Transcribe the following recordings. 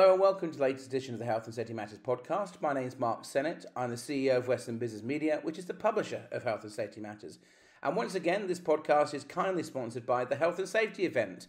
Hello and welcome to the latest edition of the Health and Safety Matters podcast. My name is Mark Sennett. I'm the CEO of Western Business Media, which is the publisher of Health and Safety Matters. And once again, this podcast is kindly sponsored by the Health and Safety event.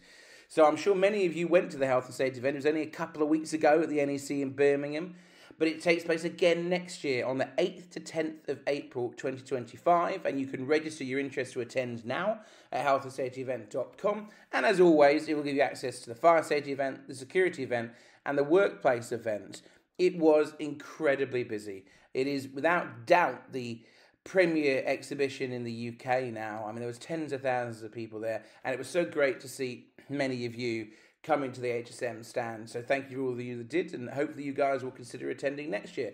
So I'm sure many of you went to the Health and Safety event. It was only a couple of weeks ago at the NEC in Birmingham, but it takes place again next year on the 8th to 10th of April 2025, and you can register your interest to attend now at healthandsafetyevent.com. And as always, it will give you access to the fire safety event, the security event, and the workplace event. It was incredibly busy. It is without doubt the premier exhibition in the UK now. I mean, there was tens of thousands of people there, and it was so great to see many of you coming to the HSM stand. So thank you to all of you that did, and hopefully you guys will consider attending next year.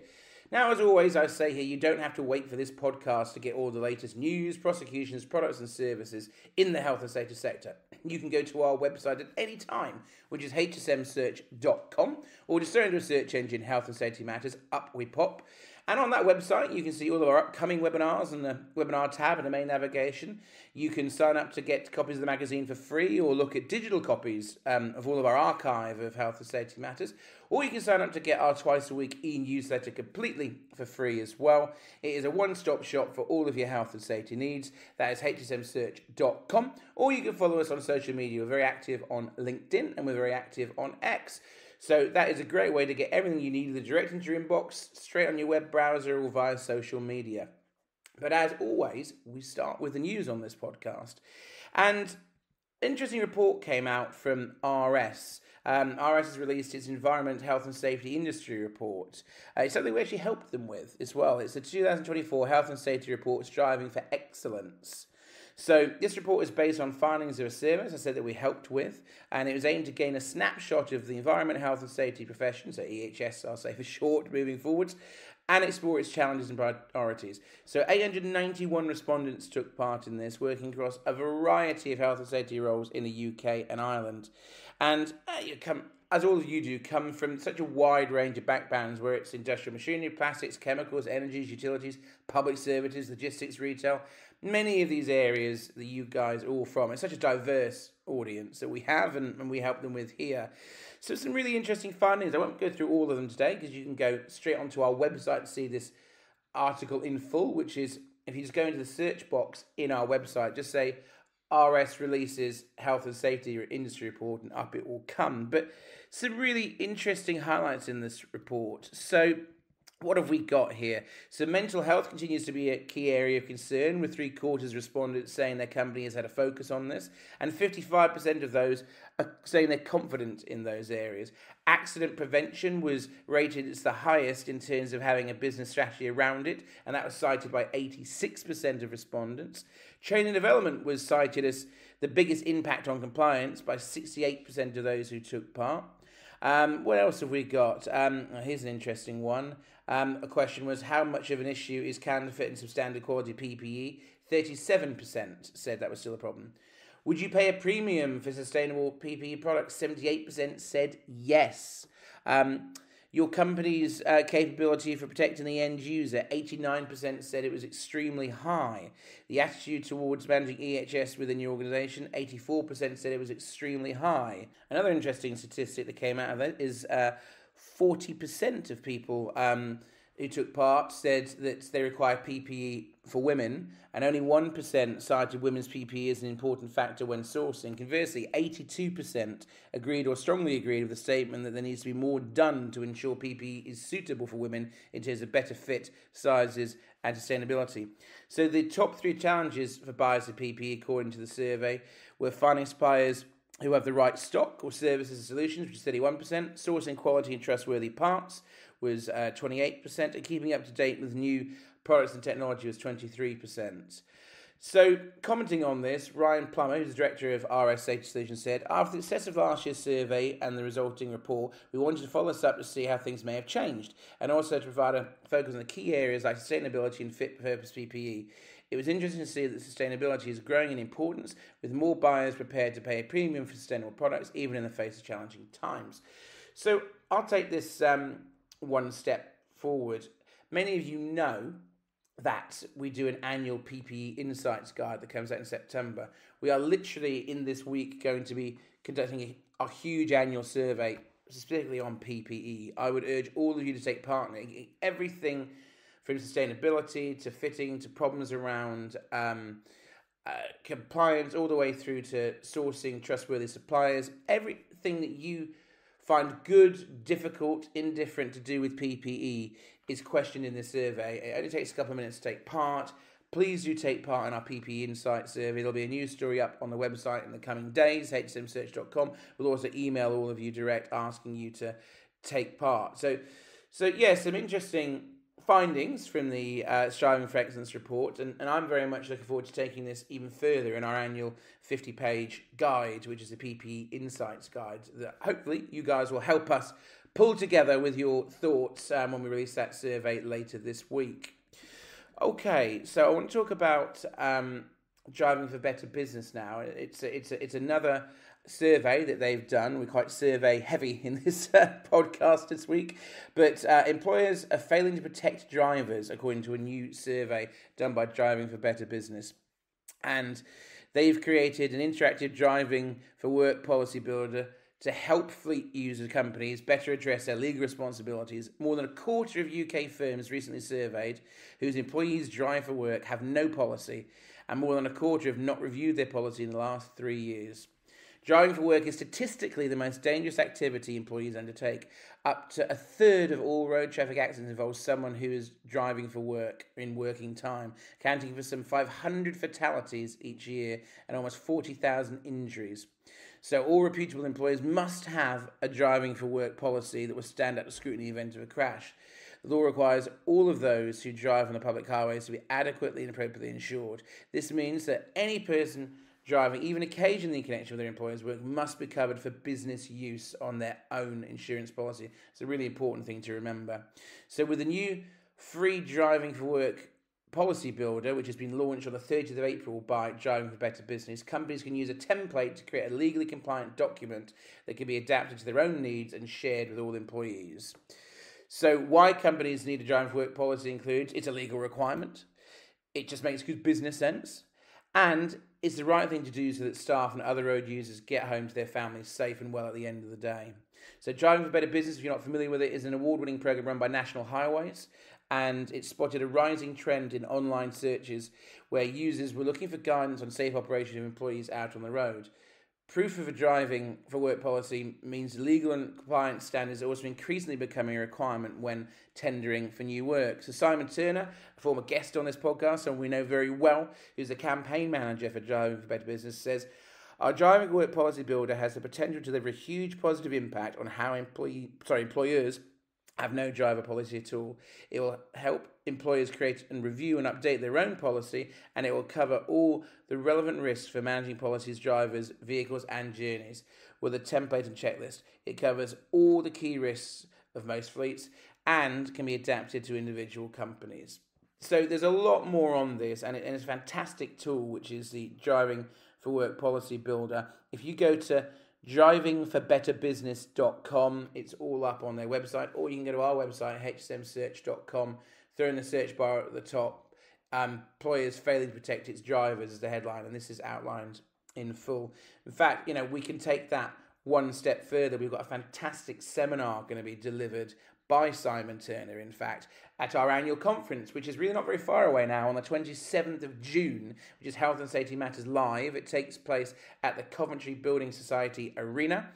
Now, as always, I say here, you don't have to wait for this podcast to get all the latest news, prosecutions, products and services in the health and safety sector. You can go to our website at any time, which is hsmsearch.com, or just throw into a search engine, Health and Safety Matters, up we pop. And on that website, you can see all of our upcoming webinars and the webinar tab in the main navigation. You can sign up to get copies of the magazine for free, or look at digital copies of all of our archive of Health and Safety Matters. Or you can sign up to get our twice-a-week e-newsletter completely for free as well. It is a one-stop shop for all of your health and safety needs. That is hsmsearch.com. Or you can follow us on social media. We're very active on LinkedIn and we're very active on X. So that is a great way to get everything you need direct into your inbox, straight on your web browser or via social media. But as always, we start with the news on this podcast. And an interesting report came out from RS. RS has released its Environment, Health and Safety Industry Report. It's something we actually helped them with as well. It's the 2024 Health and Safety Report, Striving for Excellence. So this report is based on findings of a survey, as I said, that we helped with, and it was aimed to gain a snapshot of the environment, health and safety profession, so EHS, I'll say for short, moving forwards, and explore its challenges and priorities. So 891 respondents took part in this, working across a variety of health and safety roles in the UK and Ireland. And as all of you do, come from such a wide range of backgrounds, where it's industrial machinery, plastics, chemicals, energies, utilities, public services, logistics, retail. Many of these areas that you guys are all from. It's such a diverse audience that we have and we help them with here. So some really interesting findings. I won't go through all of them today because you can go straight onto our website to see this article in full, which is, if you just go into the search box in our website, just say RS releases Health and Safety Industry Report, and up it will come. But some really interesting highlights in this report. So what have we got here? So mental health continues to be a key area of concern, with 3/4 respondents saying their company has had a focus on this, and 55% of those are saying they're confident in those areas. Accident prevention was rated as the highest in terms of having a business strategy around it, and that was cited by 86% of respondents. Training development was cited as the biggest impact on compliance by 68% of those who took part. What else have we got? Here's an interesting one. A question was, how much of an issue is counterfeit and substandard quality PPE? 37% said that was still a problem. Would you pay a premium for sustainable PPE products? 78% said yes. Your company's capability for protecting the end user, 89% said it was extremely high. The attitude towards managing EHS within your organisation, 84% said it was extremely high. Another interesting statistic that came out of it is 40% of people who took part said that they require PPE for women, and only 1% cited women's PPE as an important factor when sourcing. Conversely, 82% agreed or strongly agreed with the statement that there needs to be more done to ensure PPE is suitable for women in terms of better fit, sizes and sustainability. So the top 3 challenges for buyers of PPE, according to the survey, were finding suppliers who have the right stock or services and solutions, which is 31%, sourcing quality and trustworthy parts was 28%, and keeping up to date with new products and technology was 23%. So, commenting on this, Ryan Plummer, who's the director of RS Safety Solutions, said, after the success of last year's survey and the resulting report, we wanted to follow this up to see how things may have changed, and also to provide a focus on the key areas like sustainability and fit-for-purpose PPE. It was interesting to see that sustainability is growing in importance, with more buyers prepared to pay a premium for sustainable products, even in the face of challenging times. So, I'll take this one step forward. Many of you know that we do an annual PPE Insights Guide that comes out in September. We are literally in this week going to be conducting a huge annual survey specifically on PPE, I would urge all of you to take part in it. Everything from sustainability to fitting to problems around compliance, all the way through to sourcing trustworthy suppliers. Everything that you find good, difficult, indifferent to do with PPE is questioned in this survey. It only takes a couple of minutes to take part. Please do take part in our PPE Insight survey. There'll be a news story up on the website in the coming days, hsmsearch.com. We'll also email all of you direct asking you to take part. So yeah, some interesting findings from the Striving for Excellence report, and I'm very much looking forward to taking this even further in our annual 50-page guide, which is the PPE Insights guide, that hopefully you guys will help us pull together with your thoughts when we release that survey later this week. Okay, so I want to talk about Driving for Better Business now. It's another survey that they've done. We're quite survey heavy in this podcast this week, but employers are failing to protect drivers, according to a new survey done by Driving for Better Business. And they've created an interactive Driving for Work policy builder to help fleet user companies better address their legal responsibilities. More than a quarter of UK firms recently surveyed whose employees drive for work have no policy, and more than a quarter have not reviewed their policy in the last 3 years. Driving for work is statistically the most dangerous activity employees undertake. Up to a third of all road traffic accidents involve someone who is driving for work in working time, accounting for some 500 fatalities each year and almost 40,000 injuries. So all reputable employers must have a driving for work policy that will stand up to scrutiny in the event of a crash. The law requires all of those who drive on the public highways to be adequately and appropriately insured. This means that any person driving, even occasionally in connection with their employer's work, must be covered for business use on their own insurance policy. It's a really important thing to remember. So with the new free Driving for Work policy builder, which has been launched on the 30th of April by Driving for Better Business, companies can use a template to create a legally compliant document that can be adapted to their own needs and shared with all employees. So why companies need a Driving for Work policy includes it's a legal requirement, it just makes good business sense, and it's the right thing to do so that staff and other road users get home to their families safe and well at the end of the day. So Driving for Better Business, if you're not familiar with it, is an award-winning program run by National Highways, and it spotted a rising trend in online searches where users were looking for guidance on safe operation of employees out on the road. Proof of a Driving for Work policy means legal and compliance standards are also increasingly becoming a requirement when tendering for new work. So Simon Turner, a former guest on this podcast, someone we know very well, who's the campaign manager for Driving for Better Business, says, our Driving for Work policy builder has the potential to deliver a huge positive impact on how employers have no driver policy at all. It will help employers create and review and update their own policy, and it will cover all the relevant risks for managing policies, drivers, vehicles and journeys with a template and checklist. It covers all the key risks of most fleets and can be adapted to individual companies. So there's a lot more on this, and it's a fantastic tool, which is the Driving for Work policy builder. If you go to drivingforbetterbusiness.com, it's all up on their website, or you can go to our website, hsmsearch.com, throw in the search bar at the top, employers failing to protect its drivers as the headline, and this is outlined in full. In fact, we can take that one step further. We've got a fantastic seminar going to be delivered by Simon Turner, in fact, at our annual conference, which is really not very far away now, on the 27th of June, which is Health and Safety Matters Live. It takes place at the Coventry Building Society Arena.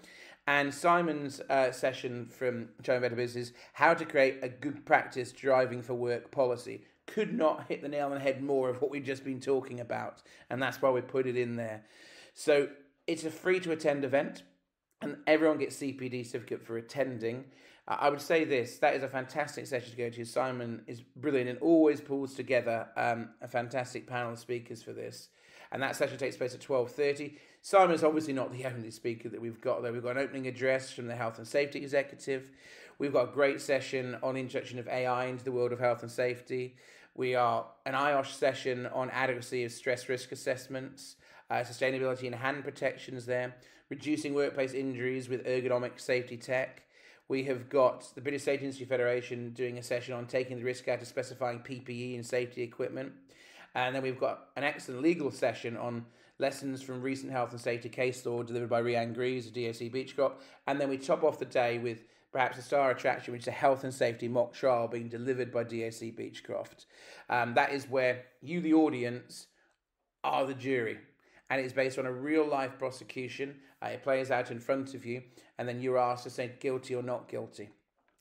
And Simon's session from Driving Better Business, how to create a good practice Driving for Work policy. Could not hit the nail on the head more of what we've just been talking about. And that's why we put it in there. So it's a free to attend event, and everyone gets CPD certificate for attending. I would say this, that is a fantastic session to go to. Simon is brilliant and always pulls together a fantastic panel of speakers for this. And that session takes place at 12:30. Simon is obviously not the only speaker that we've got, though. We've got an opening address from the Health and Safety Executive. We've got a great session on introduction of AI into the world of health and safety. We are an IOSH session on adequacy of stress risk assessments, sustainability and hand protections there, reducing workplace injuries with ergonomic safety tech. We have got the British Safety Industry Federation doing a session on taking the risk out of specifying PPE and safety equipment. And then we've got an excellent legal session on lessons from recent health and safety case law delivered by Rhiannon Greaves of DOC Beechcroft, and then we top off the day with perhaps a star attraction, which is a health and safety mock trial being delivered by DOC Beechcroft. That is where you, the audience, are the jury. And it's based on a real-life prosecution. It plays out in front of you, and then you're asked to say guilty or not guilty.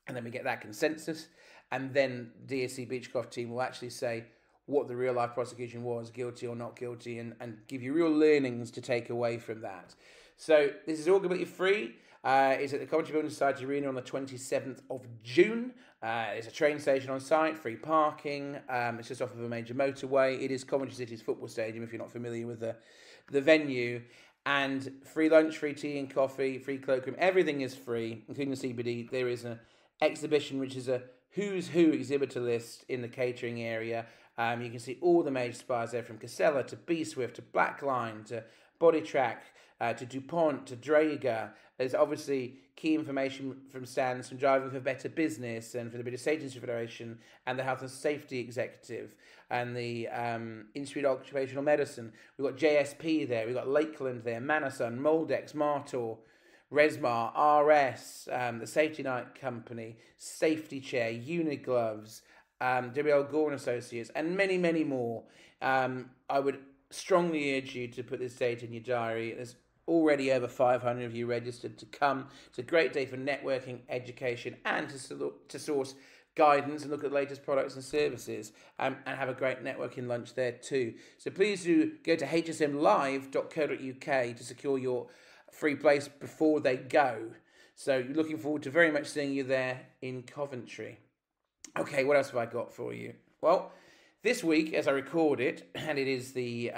And then we get that consensus, and then DSC Beechcroft team will actually say what the real-life prosecution was, guilty or not guilty, and give you real learnings to take away from that. So this is all completely free. It's at the Coventry Building Society Arena on the 27th of June. There's a train station on site, free parking. It's just off of a major motorway. It is Coventry City's football stadium, if you're not familiar with the venue. And free lunch, free tea and coffee, free cloakroom. Everything is free, including the CBD. There is an exhibition, which is a who's who exhibitor list in the catering area. You can see all the major suppliers there, from Casella to B-Swift to Blackline to Bodytrack to DuPont to Draeger. There's obviously key information from stands from Driving for Better Business and for the British Safety Federation and the Health and Safety Executive and the Institute of Occupational Medicine. We've got JSP there, we've got Lakeland there, Manason, Moldex, Martor, Resmar, RS, the Safety Night Company, Safety Chair, Unigloves, WL Gore & Associates, and many, many more. I would strongly urge you to put this date in your diary. There's already over 500 of you registered to come. It's a great day for networking, education, and to source guidance and look at the latest products and services, and have a great networking lunch there too. So please do go to hsmlive.co.uk to secure your free place before they go. So looking forward to very much seeing you there in Coventry. Okay, what else have I got for you? Well, this week, as I record it, and it is the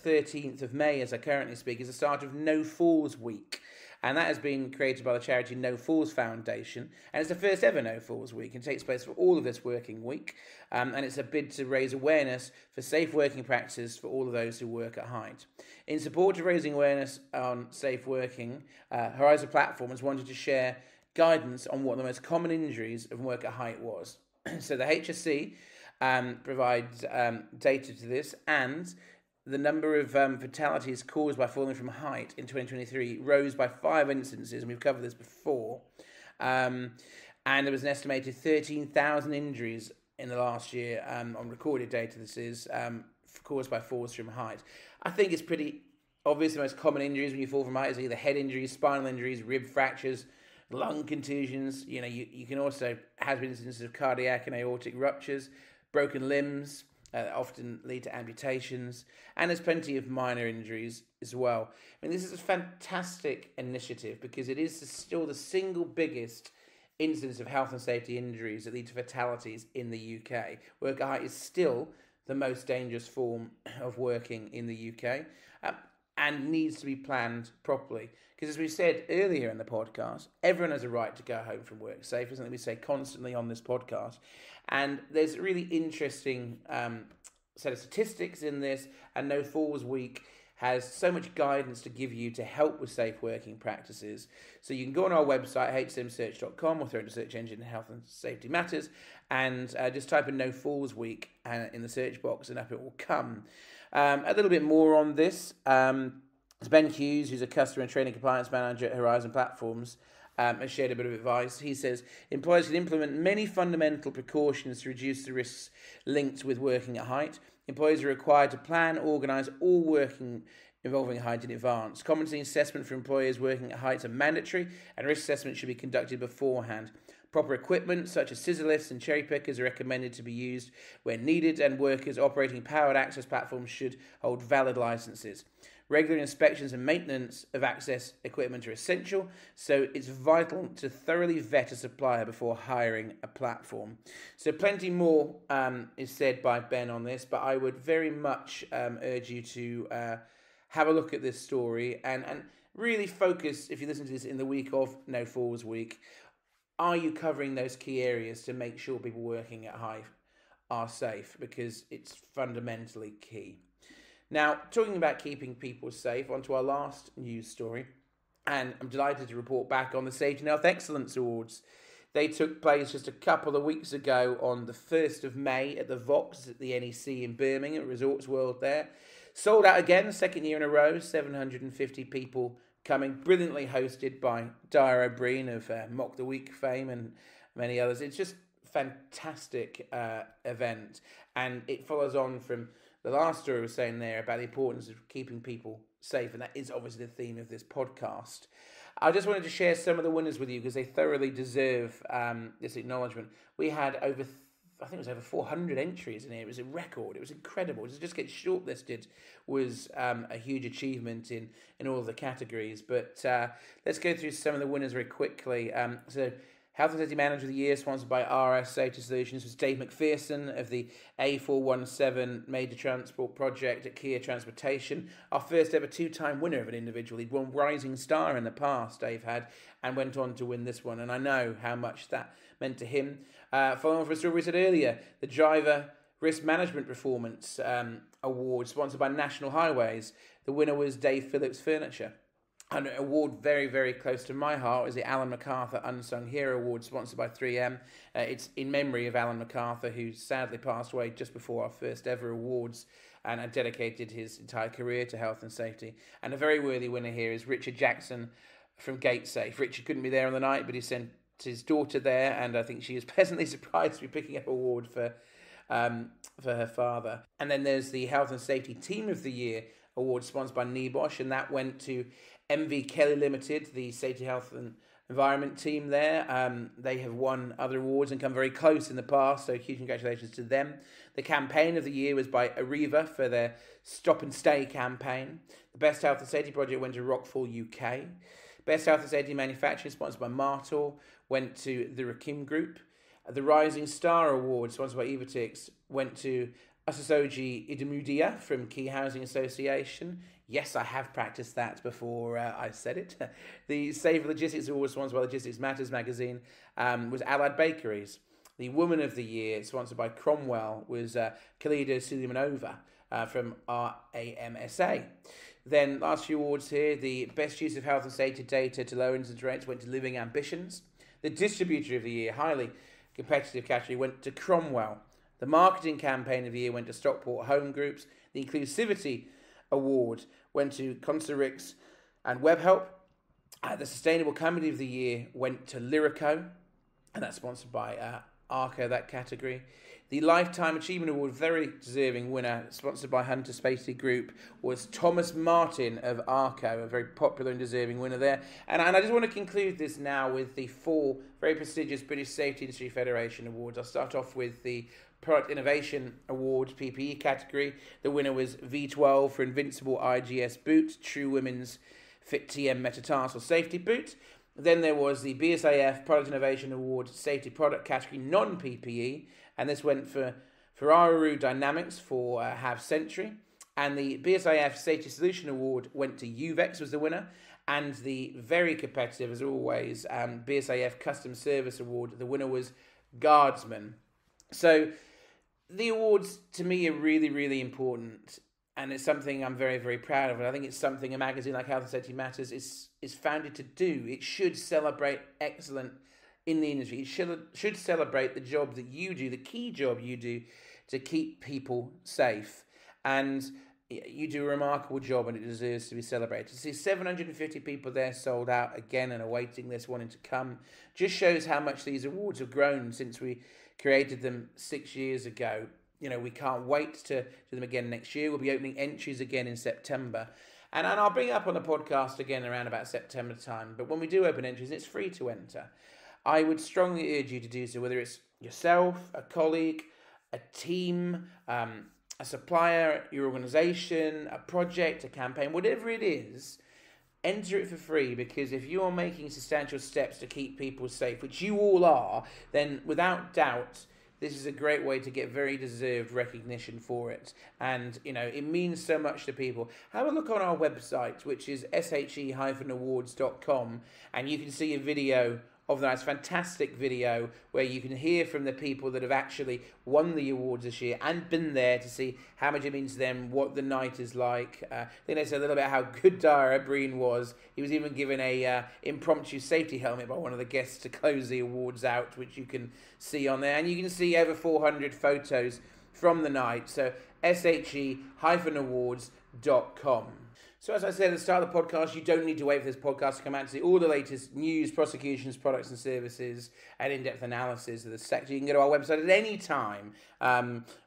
13th of May as I currently speak, is the start of No Falls Week. And that has been created by the charity No Falls Foundation. And it's the first ever No Falls Week, and takes place for all of this working week. And it's a bid to raise awareness for safe working practices for all of those who work at height. In support of raising awareness on safe working, Horizon Platform has wanted to share guidance on what the most common injuries of work at height was. So the HSC provides data to this, and the number of fatalities caused by falling from height in 2023 rose by 5 instances, and we've covered this before. And there was an estimated 13,000 injuries in the last year on recorded data. This is caused by falls from height. I think it's pretty obvious the most common injuries when you fall from height is either head injuries, spinal injuries, rib fractures, lung contusions. You know, you can also have instances of cardiac and aortic ruptures, broken limbs. Often lead to amputations, and there's plenty of minor injuries as well. I mean, this is a fantastic initiative because it is still the single biggest incidence of health and safety injuries that lead to fatalities in the UK. Work at height is still the most dangerous form of working in the UK, and needs to be planned properly. Because as we said earlier in the podcast, everyone has a right to go home from work safe, isn't it? We say constantly on this podcast. And there's a really interesting set of statistics in this, and No Falls Week has so much guidance to give you to help with safe working practices. So you can go on our website, hsmsearch.com, or throw in the search engine Health and Safety Matters, and just type in No Falls Week in the search box, and up it will come. A little bit more on this. Ben Hughes, who's a customer and training compliance manager at Horizon Platforms, has shared a bit of advice. He says employers can implement many fundamental precautions to reduce the risks linked with working at height. Employers are required to plan, organise all working involving height in advance. Competency assessment for employers working at heights are mandatory, and risk assessment should be conducted beforehand. Proper equipment such as scissor lifts and cherry pickers are recommended to be used where needed, and workers operating powered access platforms should hold valid licenses. Regular inspections and maintenance of access equipment are essential, so it's vital to thoroughly vet a supplier before hiring a platform. So plenty more is said by Ben on this, but I would very much urge you to have a look at this story and really focus, if you listen to this in the week of No Falls Week, are you covering those key areas to make sure people working at height are safe? Because it's fundamentally key. Now, talking about keeping people safe, on to our last news story, and I'm delighted to report back on the Safety and Health Excellence Awards. They took place just a couple of weeks ago on the 1st of May at the Vox at the NEC in Birmingham, Resorts World there. Sold out again, second year in a row, 750 people coming, brilliantly hosted by Dara O'Brien of Mock the Week fame and many others. It's just fantastic event, and it follows on from the last story I was saying there about the importance of keeping people safe, and that is obviously the theme of this podcast. I just wanted to share some of the winners with you because they thoroughly deserve this acknowledgement. We had I think it was over 400 entries in here. It was a record. It was incredible. To just get shortlisted was a huge achievement in all of the categories. But let's go through some of the winners very quickly. So Health and Safety Manager of the Year, sponsored by RS Safety Solutions, was Dave McPherson of the A417 Major Transport Project at Kia Transportation. Our first ever two-time winner of an individual. He'd won Rising Star in the past, Dave had, and went on to win this one. And I know how much that meant to him. Following on from a story we said earlier, the Driver Risk Management Performance Award, sponsored by National Highways. The winner was Dave Phillips Furniture. An award very, very close to my heart is the Alan MacArthur Unsung Hero Award, sponsored by 3M. It's in memory of Alan MacArthur, who sadly passed away just before our first ever awards and had dedicated his entire career to health and safety. And a very worthy winner here is Richard Jackson from GateSafe. Richard couldn't be there on the night, but he sent his daughter there, and I think she was pleasantly surprised to be picking up an award for her father. And then there's the Health and Safety Team of the Year Award, sponsored by NEBOSH, and that went to MV Kelly Limited, the Safety, Health and Environment team there. They have won other awards and come very close in the past, so huge congratulations to them. The campaign of the year was by Arriva for their Stop and Stay campaign. The Best Health and Safety Project went to Rockfall UK. Best Health and Safety Manufacturing, sponsored by Martor, went to the Rakim Group. The Rising Star Award, sponsored by Evertix, went to Asasoji Idemudia from Key Housing Association. Yes, I have practiced that before I said it. The Safe Logistics Award, sponsored by Logistics Matters magazine, was Allied Bakeries. The Woman of the Year, sponsored by Cromwell, was Khalida Suleimanova from RAMSA. Then, last few awards here, the Best Use of Health and Safety Data to Lower Incidence Rates went to Living Ambitions. The Distributor of the Year, highly competitive category, went to Cromwell. The Marketing Campaign of the Year went to Stockport Home Groups. The Inclusivity Award went to Concerix and WebHelp. The Sustainable Company of the Year went to Lyrico, and that's sponsored by Arco, that category. The Lifetime Achievement Award, very deserving winner, sponsored by Hunter Spacey Group, was Thomas Martin of Arco, a very popular and deserving winner there. And I just want to conclude this now with the 4 very prestigious British Safety Industry Federation awards. I'll start off with the Product Innovation Award PPE category. The winner was V12 for Invincible IGS Boot, True Women's Fit TM Metatarsal Safety Boot. Then there was the BSAF Product Innovation Award Safety Product category non-PPE, and this went for Ferrari Dynamics for Half Century. And the BSAF Safety Solution Award went to Uvex, was the winner. And the very competitive, as always, BSAF Custom Service Award, the winner was Guardsman. So the awards, to me, are really, really important, and it's something I'm very, very proud of. And I think it's something a magazine like Health and Safety Matters is founded to do. It should celebrate excellence in the industry. It should celebrate the job that you do, the key job you do to keep people safe. And you do a remarkable job, and it deserves to be celebrated. To see 750 people there sold out again and awaiting this, wanting to come, just shows how much these awards have grown since we created them 6 years ago. You know, we can't wait to do them again next year. We'll be opening entries again in September. And I'll bring it up on the podcast again around about September time. But when we do open entries, it's free to enter. I would strongly urge you to do so, whether it's yourself, a colleague, a team, a supplier, your organisation, a project, a campaign, whatever it is. Enter it for free, because if you are making substantial steps to keep people safe, which you all are, then without doubt, this is a great way to get very deserved recognition for it. And, you know, it means so much to people. Have a look on our website, which is she-awards.com, and you can see a video of the night. It's a fantastic video where you can hear from the people that have actually won the awards this year and been there to see how much it means to them, what the night is like. I think they said a little bit how good Dara Breen was. He was even given a impromptu safety helmet by one of the guests to close the awards out, which you can see on there. And you can see over 400 photos from the night. So she-awards.com. So as I said at the start of the podcast, you don't need to wait for this podcast to come out to see all the latest news, prosecutions, products and services, and in-depth analysis of the sector. You can go to our website at any time,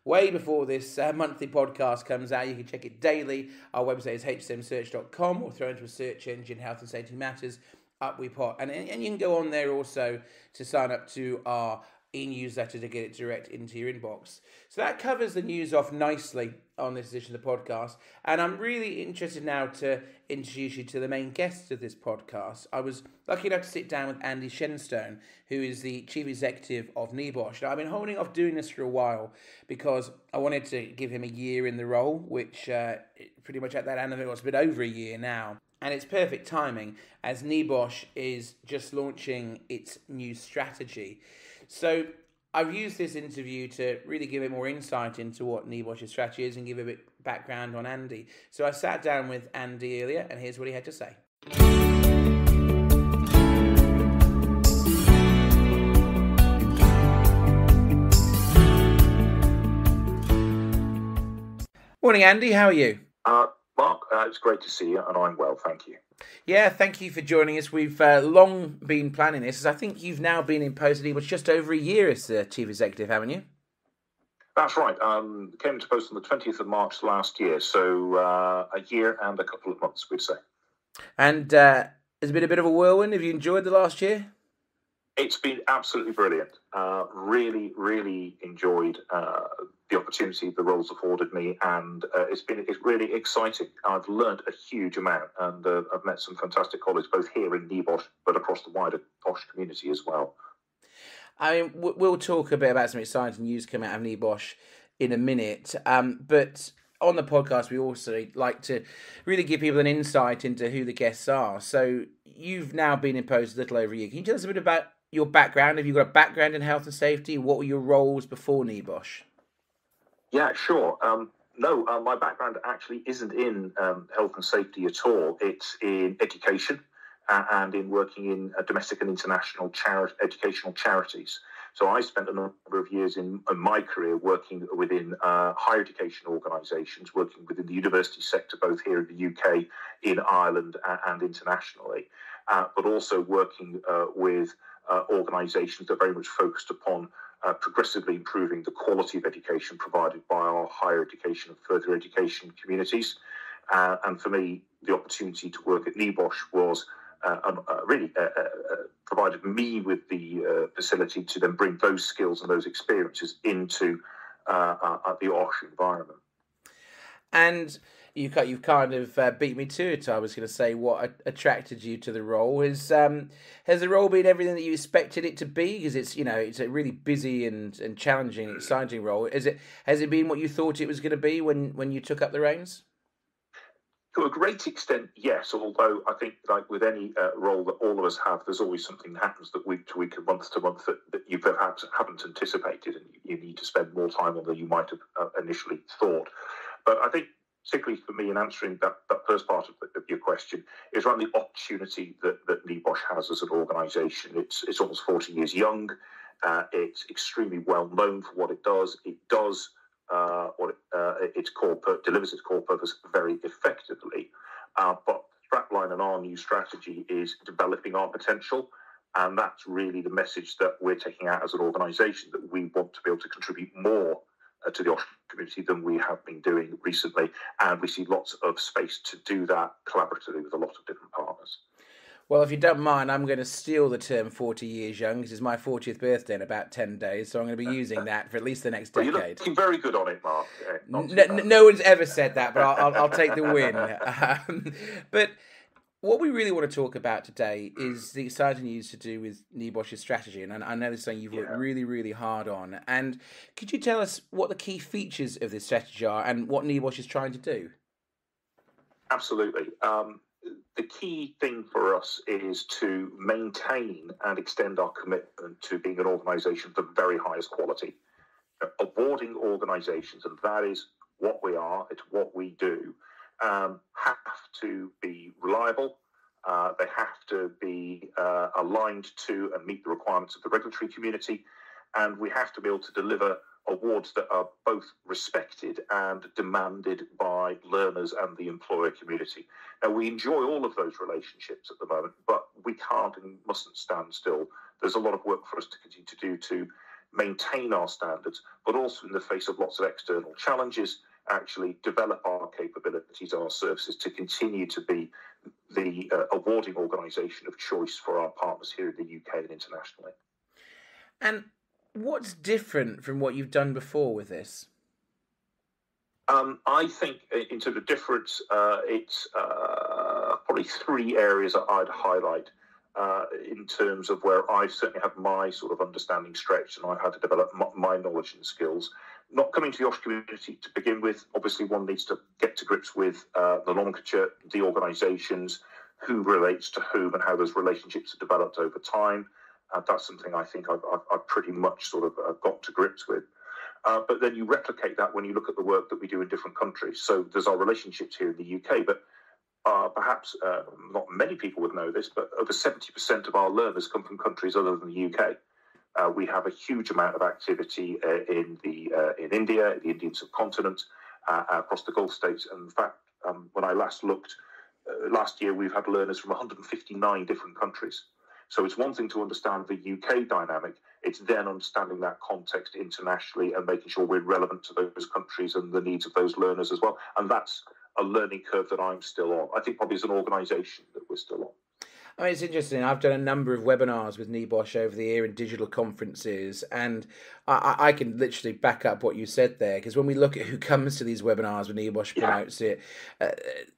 way before this monthly podcast comes out. You can check it daily. Our website is hsmsearch.com, or throw into a search engine, Health and Safety Matters, up we pop. And you can go on there also to sign up to our e-newsletter to get it direct into your inbox. So that covers the news off nicely on this edition of the podcast. And I'm really interested now to introduce you to the main guest of this podcast. I was lucky enough to sit down with Andy Shenstone, who is the Chief Executive of NEBOSH. Now, I've been holding off doing this for a while because I wanted to give him a year in the role, which pretty much at that end of it was a bit over a year now. And it's perfect timing as NEBOSH is just launching its new strategy. So I've used this interview to really give it more insight into what NEBOSH's strategy is and give a bit background on Andy. So I sat down with Andy earlier, and here's what he had to say. Morning, Andy. How are you? Mark, it's great to see you, and I'm well, thank you. Yeah, thank you for joining us. We've long been planning this, as I think you've now been in post at NEBOSH just over a year as the Chief Executive, haven't you? That's right. Came into post on the 20th of March last year, so a year and a couple of months, we'd say. And it's been a bit of a whirlwind. Have you enjoyed the last year? It's been absolutely brilliant. Really enjoyed the opportunity the roles afforded me, and it's really exciting. I've learned a huge amount, and I've met some fantastic colleagues, both here in NEBOSH, but across the wider BOSH community as well. I mean, we'll talk a bit about some exciting news coming out of NEBOSH in a minute, but on the podcast, we also like to really give people an insight into who the guests are. So you've now been in post a little over a year. Can you tell us a bit about your background? Have you got a background in health and safety? What were your roles before NEBOSH? Yeah, sure. My background actually isn't in health and safety at all. It's in education and in working in domestic and international educational charities. So I spent a number of years in my career working within higher education organisations, working within the university sector, both here in the UK, in Ireland and internationally, but also working with organisations that are very much focused upon progressively improving the quality of education provided by our higher education and further education communities. And for me, the opportunity to work at NEBOSH was really provided me with the facility to then bring those skills and those experiences into the OSH environment. And you've kind of beat me to it. I was going to say what attracted you to the role. Has the role been everything that you expected it to be? Because it's a really busy and challenging, exciting role. Has it been what you thought it was going to be when you took up the reins? To a great extent, yes. Although I think, like with any role that all of us have, there's always something that happens that week to week and month to month that you perhaps haven't anticipated, and you need to spend more time on than you might have initially thought. But I think, particularly for me, in answering that first part of your question, is around the opportunity that NEBOSH has as an organisation. It's almost 40 years young. It's extremely well known for what it does. It does delivers its core purpose very effectively. But the strapline in our new strategy is developing our potential. And that's really the message that we're taking out as an organisation, that we want to be able to contribute more to the OSH community than we have been doing recently. And we see lots of space to do that collaboratively with a lot of different partners. Well, if you don't mind, I'm going to steal the term 40 years young, because it's my 40th birthday in about 10 days, so I'm going to be using that for at least the next decade. You're looking very good on it, Mark. No one's ever said that, but I'll take the win. But what we really want to talk about today is the exciting news to do with NEBOSH's strategy, and I know this is something you've worked really, really hard on. And could you tell us what the key features of this strategy are and what NEBOSH is trying to do? Absolutely. the key thing for us is to maintain and extend our commitment to being an organisation of the very highest quality. Awarding organisations, and that is what we are, it's what we do, have to be reliable. They have to be aligned to and meet the requirements of the regulatory community, and we have to be able to deliver awards that are both respected and demanded by learners and the employer community. Now, we enjoy all of those relationships at the moment, but we can't and mustn't stand still. There's a lot of work for us to continue to do to maintain our standards, but also in the face of lots of external challenges, actually develop our capabilities, our services to continue to be the awarding organisation of choice for our partners here in the UK and internationally. And what's different from what you've done before with this? I think in terms of difference, it's probably three areas that I'd highlight in terms of where I've certainly had my sort of understanding stretched and I've had to develop my knowledge and skills. Not coming to the OSH community to begin with, obviously one needs to get to grips with the nomenclature, the organisations, who relates to whom and how those relationships are developed over time. That's something I think I've pretty much sort of got to grips with. But then you replicate that when you look at the work that we do in different countries. So there's our relationships here in the UK, but perhaps not many people would know this, but over 70% of our learners come from countries other than the UK. We have a huge amount of activity in India, the Indian subcontinent, across the Gulf states. And in fact, when I last looked, last year we've had learners from 159 different countries. So it's one thing to understand the UK dynamic, it's then understanding that context internationally and making sure we're relevant to those countries and the needs of those learners as well. And that's a learning curve that I'm still on. I think probably as an organisation that we're still on. I mean, it's interesting. I've done a number of webinars with NEBOSH over the year and digital conferences, and I can literally back up what you said there, because when we look at who comes to these webinars when NEBOSH promotes it,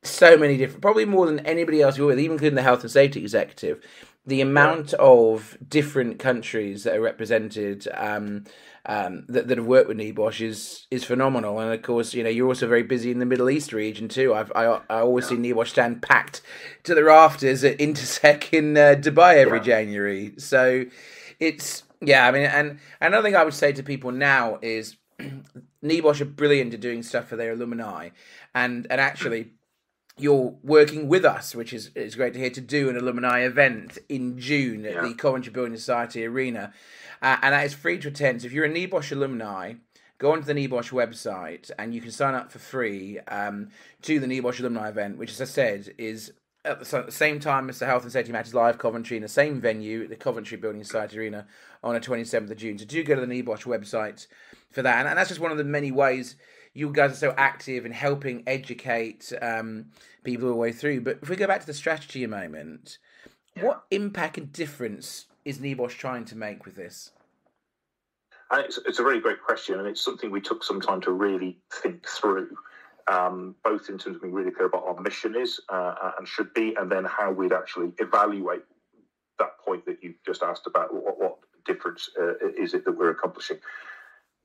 so many different, probably more than anybody else you're with, even including the health and safety executive, the amount of different countries that are represented that have worked with NEBOSH is phenomenal. And of course, you know, you're also very busy in the Middle East region too. I always see NEBOSH stand packed to the rafters at Intersec in Dubai every January. So it's, I mean, and another thing I would say to people now is NEBOSH are brilliant at doing stuff for their alumni, and actually you're working with us, which is great to hear, to do an alumni event in June at the Coventry Building Society Arena. And that is free to attend. So if you're a NEBOSH alumni, go onto the NEBOSH website and you can sign up for free to the NEBOSH alumni event, which, as I said, is at the same time as the Health and Safety Matters Live Coventry in the same venue, the Coventry Building Society Arena, on the 27th of June. So do go to the NEBOSH website for that. And that's just one of the many ways you guys are so active in helping educate people all the way through. But if we go back to the strategy a moment, what impact and difference is NEBOSH trying to make with this? It's a very great question, and it's something we took some time to really think through, both in terms of being really clear about what our mission is and should be, and then how we'd actually evaluate that point that you just asked about, what difference is it that we're accomplishing.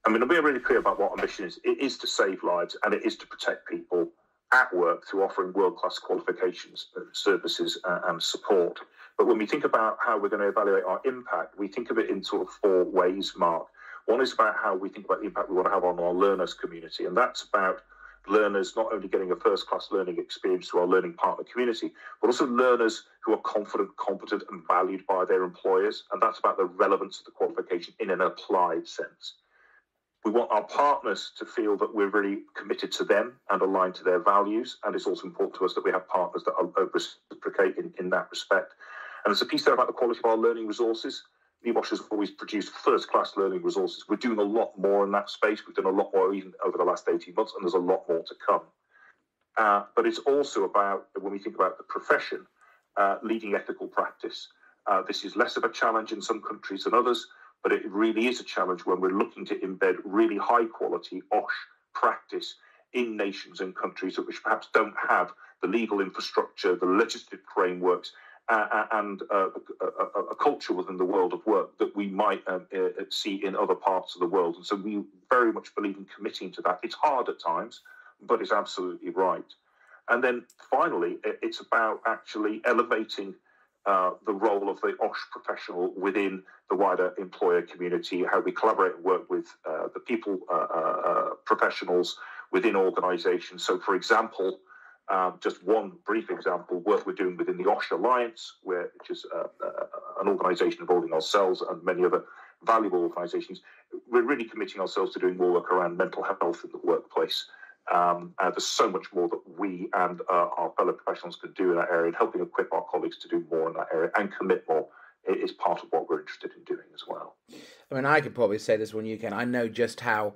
I mean, to be really clear about what our mission is, it is to save lives and it is to protect people at work through offering world-class qualifications, services and support. But when we think about how we're going to evaluate our impact, we think of it in sort of four ways, Mark. One is about how we think about the impact we want to have on our learners community, and that's about learners not only getting a first-class learning experience through our learning partner community, but also learners who are confident, competent and valued by their employers, and that's about the relevance of the qualification in an applied sense. We want our partners to feel that we're really committed to them and aligned to their values. And it's also important to us that we have partners that are reciprocate in that respect. And there's a piece there about the quality of our learning resources. NEBOSH has always produced first-class learning resources. We're doing a lot more in that space. We've done a lot more even over the last 18 months, and there's a lot more to come. But it's also about, when we think about the profession, leading ethical practice. This is less of a challenge in some countries than others, but it really is a challenge when we're looking to embed really high-quality OSH practice in nations and countries which perhaps don't have the legal infrastructure, the legislative frameworks, and a culture within the world of work that we might see in other parts of the world. And so we very much believe in committing to that. It's hard at times, but it's absolutely right. And then finally, it's about actually elevating the role of the OSH professional within the wider employer community, how we collaborate and work with the people, professionals within organisations. So, for example, just one brief example, work we're doing within the OSH Alliance, which is an organisation involving ourselves and many other valuable organisations. We're really committing ourselves to doing more work around mental health in the workplace. There's so much more that we and our fellow professionals can do in that area, and helping equip our colleagues to do more in that area and commit more is part of what we're interested in doing as well. I mean, I could probably say this when you can. I know just how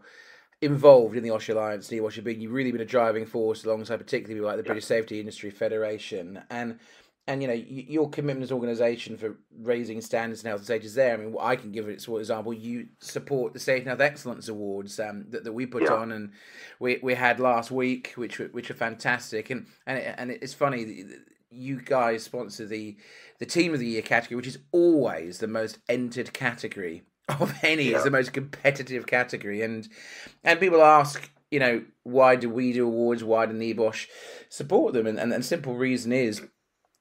involved in the OSH Alliance, NEBOSH, you've really been a driving force alongside particularly people like the British Safety Industry Federation. And you know, your commitment as an organisation for raising standards in health and safety is there. I mean, I can give it for example. You support the Safety and Health Excellence Awards that we put on, and we had last week, which are fantastic. And it's funny, you guys sponsor the Team of the Year category, which is always the most entered category of any. It's the most competitive category, and people ask, you know, why do we do awards? Why do NEBOSH support them? And the simple reason is,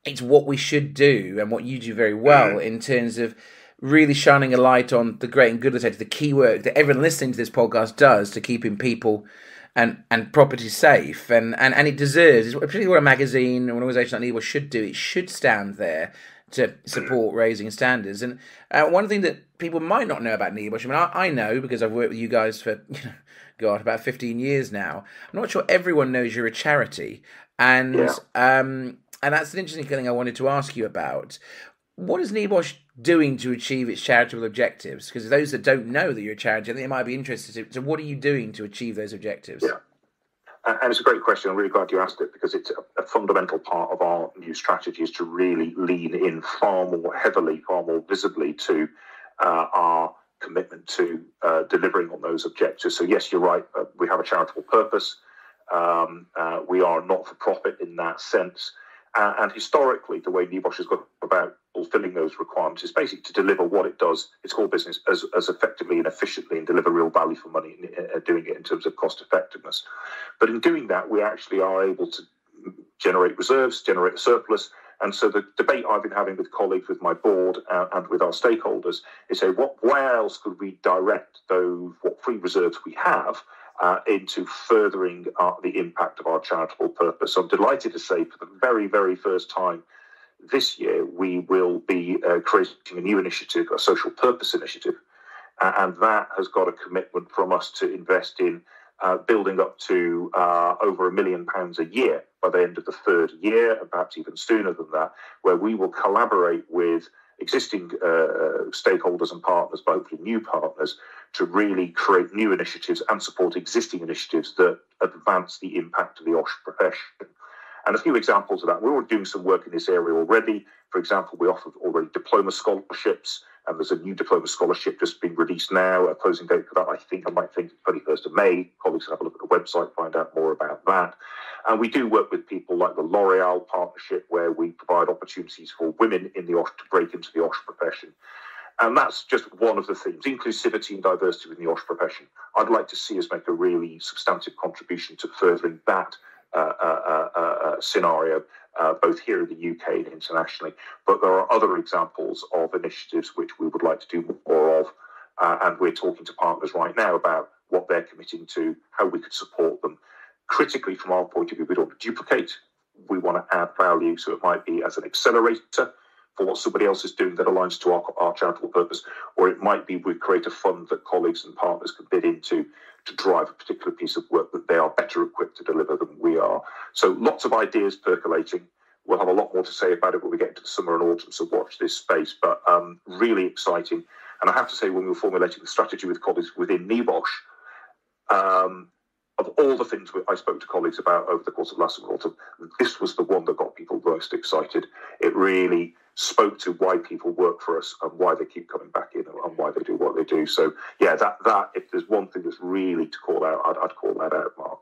it's what we should do and what you do very well in terms of really shining a light on the great and good of the key work that everyone listening to this podcast does to keeping people and property safe. And it deserves, particularly what a magazine or an organisation like NEBOSH should do, it should stand there to support raising standards. And one thing that people might not know about NEBOSH, I mean, I know because I've worked with you guys for, about 15 years now. I'm not sure everyone knows you're a charity. And that's an interesting thing I wanted to ask you about. What is NEBOSH doing to achieve its charitable objectives? Because those that don't know that you're a charity, I think they might be interested. So what are you doing to achieve those objectives? Yeah. And it's a great question. I'm really glad you asked it, because it's a fundamental part of our new strategy is to really lean in far more heavily, far more visibly to our commitment to delivering on those objectives. So yes, you're right. We have a charitable purpose. We are not-for-profit in that sense. And historically, the way NEBOSH has gone about fulfilling those requirements is basically to deliver what it does, its core business, as effectively and efficiently, and deliver real value for money, doing it in terms of cost effectiveness. But in doing that, we actually are able to generate reserves, generate a surplus. And so the debate I've been having with colleagues, with my board, and with our stakeholders is say, where else could we direct what free reserves we have into furthering the impact of our charitable purpose. So I'm delighted to say, for the very, very first time this year, we will be creating a new initiative, a social purpose initiative, and that has got a commitment from us to invest in building up to over £1 million a year by the end of the third year, and perhaps even sooner than that, where we will collaborate with existing stakeholders and partners, but hopefully new partners, to really create new initiatives and support existing initiatives that advance the impact of the OSH profession. And a few examples of that. We're already doing some work in this area already. For example, we offer already diploma scholarships, and there's a new diploma scholarship just being released now. A closing date for that, I might think 21st of May. Colleagues can have a look at the website, find out more about that. And we do work with people like the L'Oreal partnership, where we provide opportunities for women in the OSH to break into the OSH profession. And that's just one of the themes, inclusivity and diversity within the OSH profession. I'd like to see us make a really substantive contribution to furthering that scenario, both here in the UK and internationally. But there are other examples of initiatives which we would like to do more of, and we're talking to partners right now about what they're committing to, how we could support them. Critically, from our point of view, we don't want to duplicate. We want to add value, so it might be as an accelerator for what somebody else is doing that aligns to our charitable purpose, or it might be we create a fund that colleagues and partners can bid into to drive a particular piece of work that they are better equipped to deliver than we are. So lots of ideas percolating. We'll have a lot more to say about it when we get into the summer and autumn, so watch this space, but really exciting. And I have to say, when we were formulating the strategy with colleagues within NEBOSH, of all the things I spoke to colleagues about over the course of last summer and autumn, this was the one that got people most excited. It really spoke to why people work for us and why they keep coming back in and why they do what they do. So, yeah, that if there's one thing that's really to call out, I'd call that out, Mark.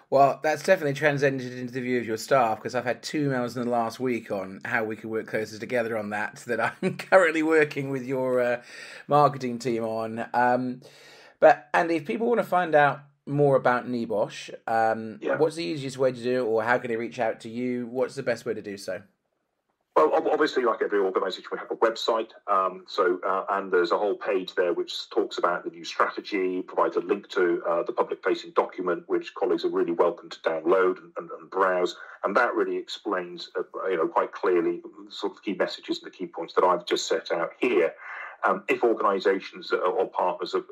Well, that's definitely transcended into the view of your staff, because I've had 2 emails in the last week on how we could work closer together on that I'm currently working with your marketing team on. But Andy, if people want to find out more about NEBOSH, what's the easiest way to do it, or how can they reach out to you? What's the best way to do so? Well, obviously, like every organisation, we have a website. And there's a whole page there which talks about the new strategy, provides a link to the public-facing document, which colleagues are really welcome to download and browse. And that really explains, quite clearly, the sort of key messages and the key points that I've just set out here. If organisations or partners are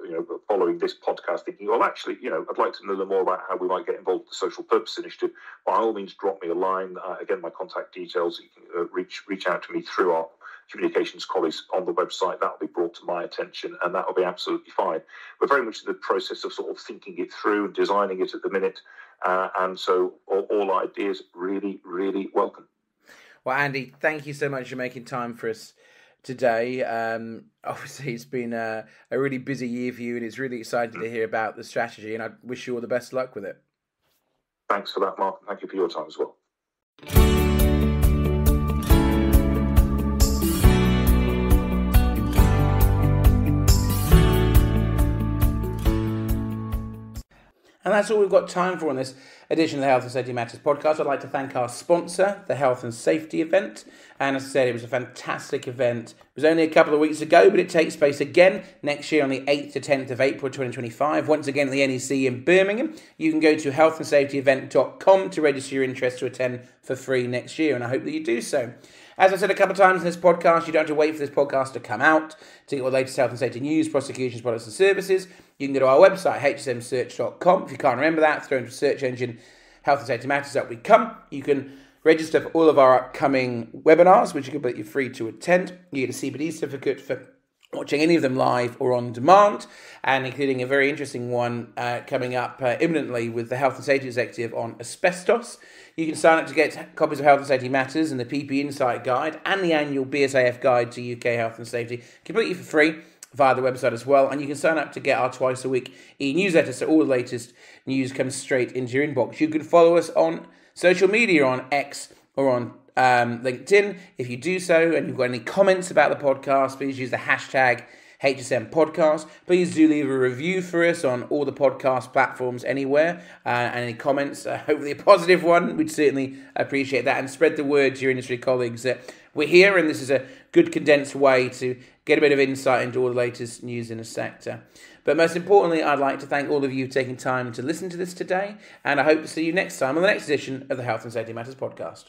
following this podcast thinking, well, actually, I'd like to know more about how we might get involved with the Social Purpose Initiative, by all means, drop me a line. Again, my contact details, you can reach out to me through our communications colleagues on the website. That will be brought to my attention, and that will be absolutely fine. We're very much in the process of sort of thinking it through and designing it at the minute, and so all ideas really, really welcome. Well, Andy, thank you so much for making time for us today. Obviously, it's been a really busy year for you, and it's really exciting to hear about the strategy, and I wish you all the best luck with it. Thanks for that, Mark. Thank you for your time as well. And that's all we've got time for on this edition of the Health and Safety Matters podcast. I'd like to thank our sponsor, the Health and Safety event. And as I said, it was a fantastic event. It was only a couple of weeks ago, but it takes place again next year on the 8th to 10th of April 2025. Once again at the NEC in Birmingham. You can go to healthandsafetyevent.com to register your interest to attend for free next year. And I hope that you do so. As I said a couple of times in this podcast, you don't have to wait for this podcast to come out to get all the latest health and safety news, prosecutions, products and services. You can go to our website, hsmsearch.com. If you can't remember that, throw into the search engine Health and Safety Matters, up we come. You can register for all of our upcoming webinars, which are completely free to attend. You get a CPD certificate for watching any of them live or on demand, and including a very interesting one coming up imminently with the Health and Safety Executive on asbestos. You can sign up to get copies of Health and Safety Matters and the PP Insight Guide and the annual BSAF Guide to UK Health and Safety completely for free via the website as well. And you can sign up to get our twice a week e-newsletter, so all the latest news comes straight into your inbox. You can follow us on social media on X or on LinkedIn. If you do so and you've got any comments about the podcast, please use the hashtag HSM Podcast. Please do leave a review for us on all the podcast platforms anywhere. And any comments, hopefully a positive one, we'd certainly appreciate that. And spread the word to your industry colleagues that we're here, and this is a good condensed way to get a bit of insight into all the latest news in the sector. But most importantly, I'd like to thank all of you for taking time to listen to this today, and I hope to see you next time on the next edition of the Health and Safety Matters podcast.